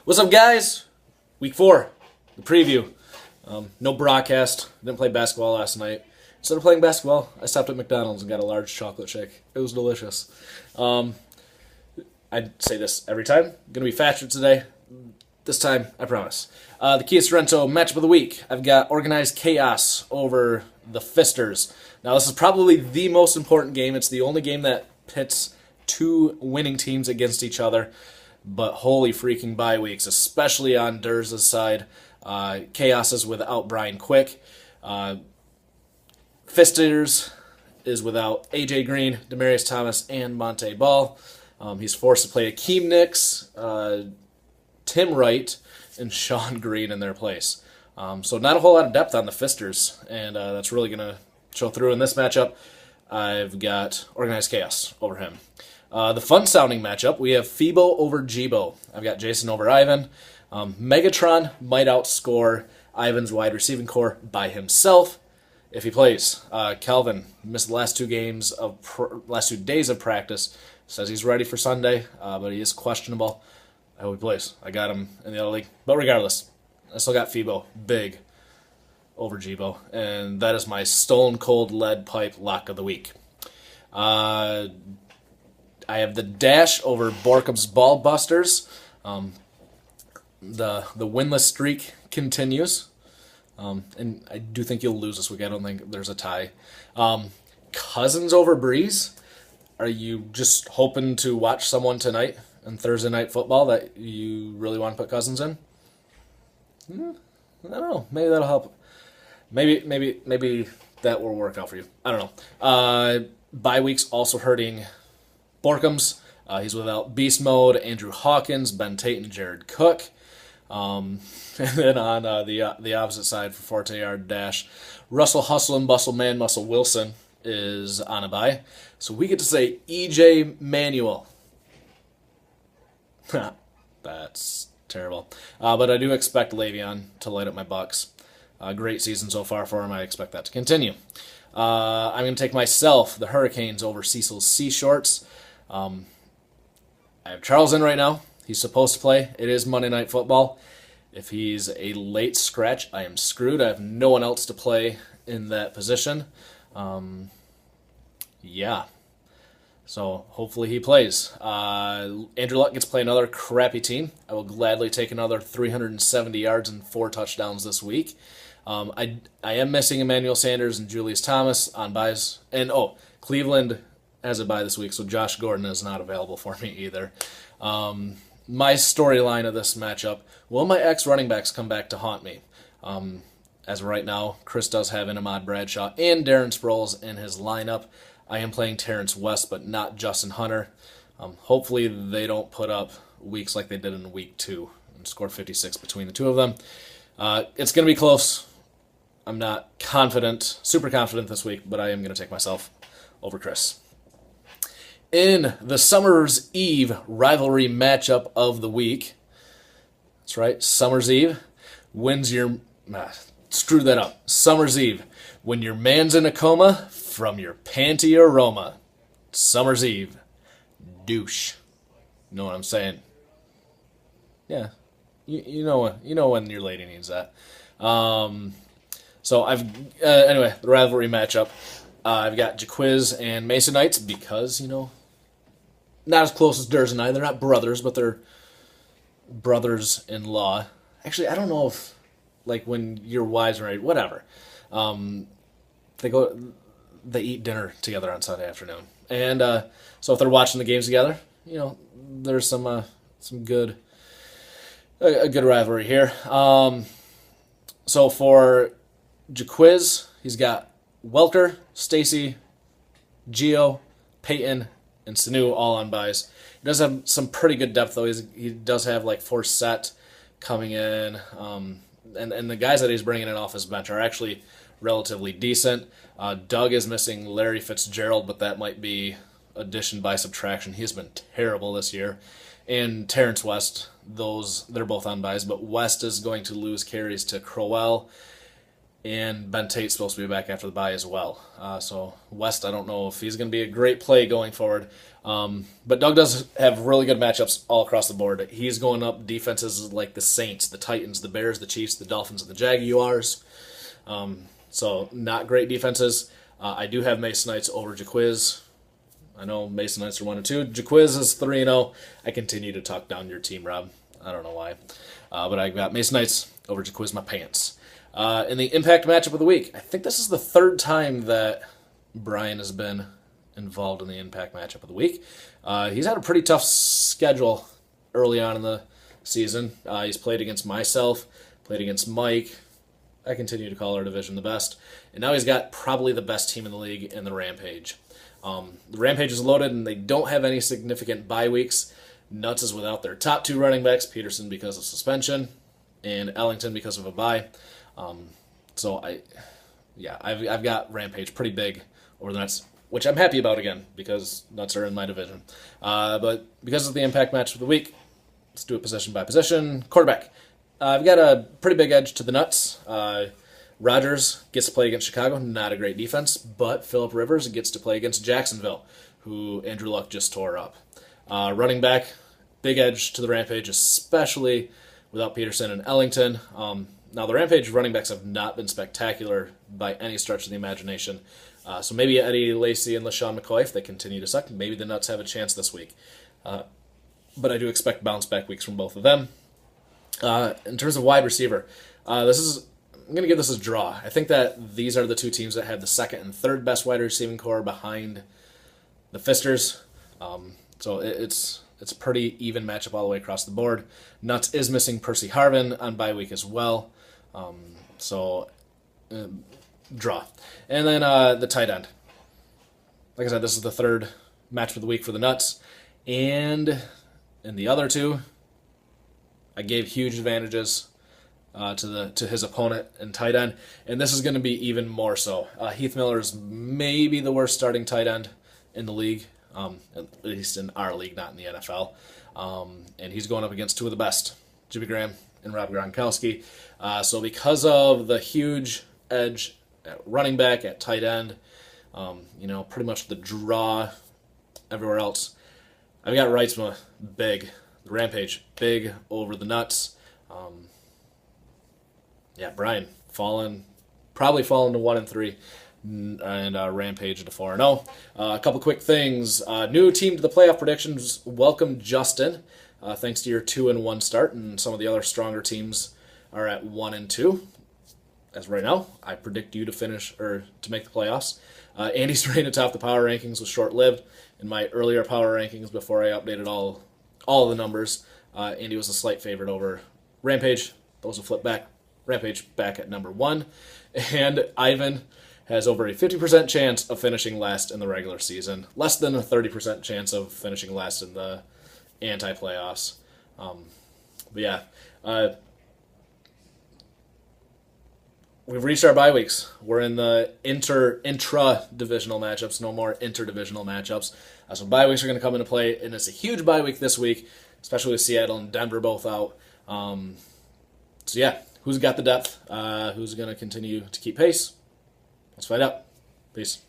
What's up, guys? Week 4, the preview. No broadcast. Didn't play basketball last night. Instead of playing basketball, I stopped at McDonald's and got a large chocolate shake. It was delicious. I say this every time. Gonna be faster today. This time, I promise. The Kia Sorrento matchup of the week. I've got Organized Chaos over the Fisters. Now, this is probably the most important game. It's the only game that pits two winning teams against each other. But holy freaking bye weeks, especially on Durz's side. Chaos is without Brian Quick. Fisters is without A.J. Green, Demarius Thomas, and Monte Ball. He's forced to play Akeem Nicks, Tim Wright, and Sean Green in their place. So not a whole lot of depth on the Fisters, and that's really going to show through in this matchup. I've got Organized Chaos over him. The fun-sounding matchup, we have Febo over Jibo. I've got Jason over Ivan. Megatron might outscore Ivan's wide receiving core by himself if he plays. Calvin missed the last 2 days of practice. Says he's ready for Sunday, but he is questionable. I hope he plays. I got him in the other league. But regardless, I still got Febo big over Jibo, and that is my Stone Cold Lead Pipe lock of the week. I have the Dash over Borkum's Ball Busters. The winless streak continues. And I do think you'll lose this week. I don't think there's a tie. Cousins over Breeze. Are you just hoping to watch someone tonight in Thursday Night Football that you really want to put Cousins in? I don't know. Maybe that'll help. Maybe that will work out for you. I don't know. Bye weeks also hurting Borkum's. He's without Beast Mode, Andrew Hawkins, Ben Tate, and Jared Cook. And then on the opposite side for Forte-Yard Dash, Russell Hustle and Bustle Man Muscle Wilson is on a bye. So we get to say E.J. Manuel. That's terrible. But I do expect Le'Veon to light up my Bucks. Great season so far for him. I expect that to continue. I'm going to take myself, the Hurricanes, over Cecil's Sea Shorts. I have Charles in right now. He's supposed to play. It is Monday Night Football. If he's a late scratch, I am screwed. I have no one else to play in that position. Yeah. So hopefully he plays. Andrew Luck gets to play another crappy team. I will gladly take another 370 yards and 4 touchdowns this week. I am missing Emmanuel Sanders and Julius Thomas on buys. And, Cleveland has a bye this week, so Josh Gordon is not available for me either. My storyline of this matchup, will my ex-running backs come back to haunt me? As of right now, Chris does have Ahmad Bradshaw and Darren Sproles in his lineup. I am playing Terrence West, but not Justin Hunter. Hopefully they don't put up weeks like they did in week 2 and score 56 between the two of them. It's going to be close. I'm not super confident this week, but I am going to take myself over Chris. In the Summer's Eve rivalry matchup of the week, that's right, Summer's Eve, screw that up. Summer's Eve, when your man's in a coma from your panty aroma. Summer's Eve, douche. You know what I'm saying? Yeah, you know when your lady needs that. So anyway, the rivalry matchup. I've got Jaquiz and Masonites because, not as close as Durz and I. They're not brothers, but they're brothers-in-law. Actually, I don't know if, when your wives are married, whatever. They eat dinner together on Sunday afternoon. And so if they're watching the games together, there's a good rivalry here. So for Jaquiz, he's got Welker, Stacy, Gio, Peyton, and Sanu all on buys. He does have some pretty good depth, though. He does have Forsett coming in. And the guys that he's bringing in off his bench are actually relatively decent. Doug is missing Larry Fitzgerald, but that might be addition by subtraction. He's been terrible this year. And Terrence West, they're both on buys, but West is going to lose carries to Crowell and Ben Tate's supposed to be back after the bye as well. So West, I don't know if he's going to be a great play going forward. But Doug does have really good matchups all across the board. He's going up defenses like the Saints, the Titans, the Bears, the Chiefs, the Dolphins, and the Jaguars. So not great defenses. I do have Mason Knights over Jaquiz. I know Mason Knights are 1-2. Jaquiz is 3-0. I continue to talk down your team, Rob. I don't know why. But I got Mason Knights over Jaquiz my pants. In the impact matchup of the week, I think this is the third time that Brian has been involved in the impact matchup of the week. He's had a pretty tough schedule early on in the season. He's played against myself, played against Mike. I continue to call our division the best. And now he's got probably the best team in the league in the Rampage. The Rampage is loaded, and they don't have any significant bye weeks. Nuts is without their top two running backs, Peterson because of suspension, and Ellington because of a bye. So I've got Rampage pretty big over the Nuts, which I'm happy about again because Nuts are in my division. But because of the impact match of the week, let's do it position by position. Quarterback. I've got a pretty big edge to the Nuts. Rodgers gets to play against Chicago, not a great defense, but Phillip Rivers gets to play against Jacksonville, who Andrew Luck just tore up. Running back, big edge to the Rampage, especially without Peterson and Ellington. Now, the Rampage running backs have not been spectacular by any stretch of the imagination. So maybe Eddie Lacy and LaShawn McCoy, if they continue to suck, maybe the Nuts have a chance this week. But I do expect bounce-back weeks from both of them. In terms of wide receiver, I'm going to give this a draw. I think that these are the two teams that have the second and third best wide receiving core behind the Fisters. So it's a pretty even matchup all the way across the board. Nuts is missing Percy Harvin on bye week as well. Draw. And then the tight end. Like I said, this is the third match of the week for the Nuts. And in the other two, I gave huge advantages to his opponent in tight end. And this is going to be even more so. Heath Miller is maybe the worst starting tight end in the league. At least in our league, not in the NFL. And he's going up against two of the best, Jimmy Graham and Rob Gronkowski. So because of the huge edge at running back, at tight end, pretty much the draw everywhere else, I've got Reitzma big, the Rampage big over the Nuts. Brian probably falling to 1-3. And Rampage to 4-0. A couple quick things. New team to the playoff predictions. Welcome, Justin. Thanks to your 2-1 start, and some of the other stronger teams are at 1-2. As right now, I predict you to finish or to make the playoffs. Andy's reign atop the power rankings was short-lived. In my earlier power rankings, before I updated all the numbers, Andy was a slight favorite over Rampage. Those will flip back. Rampage back at number 1, and Ivan has over a 50% chance of finishing last in the regular season, less than a 30% chance of finishing last in the anti-playoffs. We've reached our bye weeks. We're in the intra-divisional matchups, no more interdivisional matchups. So bye weeks are going to come into play, and it's a huge bye week this week, especially with Seattle and Denver both out. Who's got the depth? Who's going to continue to keep pace? Let's find out. Peace.